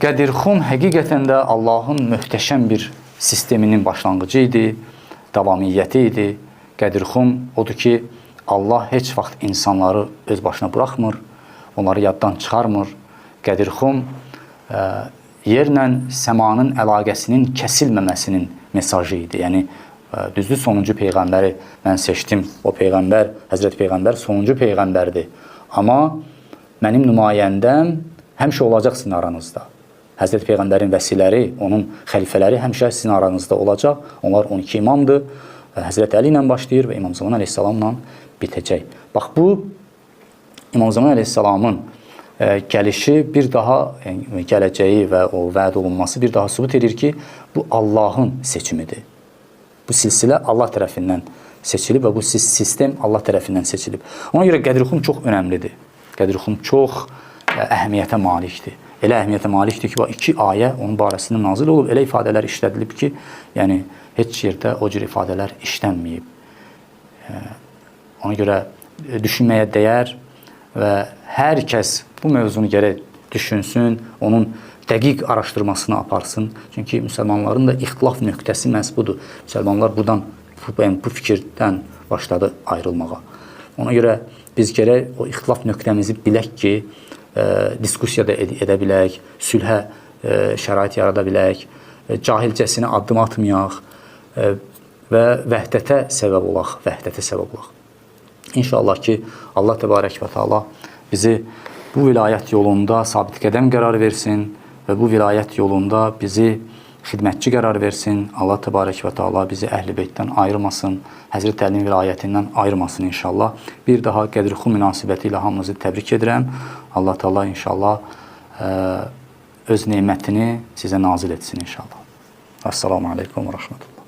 Qədirxum həqiqətən də Allahın möhtəşəm bir sisteminin başlanğıcı idi, davamiyyəti idi. Qədirxum odur ki, Allah heç vaxt insanları öz başına buraxmır, onları yaddan çıxarmır. Qədirxum yerlə səmanın əlaqəsinin kəsilməməsinin mesajı idi. Yəni, düzdür, sonuncu peyğəmbəri mən seçdim. O peyğəmbər, Həzrət Peyğəmbər sonuncu peyğəmbərdir. Amma mənim nümayəndəm həmişə olacaq sizin aranızda. Həzrət Peyğəmbərin vəsiləri, onun xəlifələri həmişə sizin aranızda olacaq. Onlar 12 imamdır. Həzrət Əli ilə başlayır və İmam Zaman əleyhissalamla bitəcək. Bax, bu İmam Zaman əleyhissalamın gəlişi bir daha, gələcəyi və o vəd olunması bir daha sübut edir ki, bu Allahın seçimidir. Bu silsilə Allah tərəfindən seçilib və bu sistem Allah tərəfindən seçilib. Ona görə Qədirxum çox önəmlidir. Qədirxum çox əhəmiyyətə malikdir. Elə əhəmiyyətə malikdir ki, 2 ayə onun barəsində nazil olub, elə ifadələr işlədilib ki, yəni heç yerdə o cür ifadələr işlənməyib. Ona görə düşünməyə dəyər və hər kəs bu mövzunu gərək düşünsün, onun dəqiq araşdırmasını aparsın. Çünki müsəlmanların da ixtilaf nöqtəsi məhz budur. Müsəlmanlar buradan, bu fikirdən başladı ayrılmağa. Ona görə biz gərək o ixtilaf nöqtəmizi bilək ki, diskussiya da edə bilək, sülhə şərait yarada bilək, cahilcəsinə addım atmayaq və vəhdətə səbəb olaq, İnşallah ki, Allah təbarək və təala bizi bu vilayət yolunda sabit qədəm qərar versin və bu vilayət yolunda bizi xidmətçi qərar versin. Allah təbarək və təala bizi Əhl-i Beytdən ayırmasın, Həzrət Əlinin vilayətindən ayırmasın inşallah. Bir daha Qədirxum münasibəti ilə hamınızı təbrik edirəm. Allah təala inşallah öz nemətini sizə nazil etsin inşallah. Əssalamu aleykum və rəhmətullah.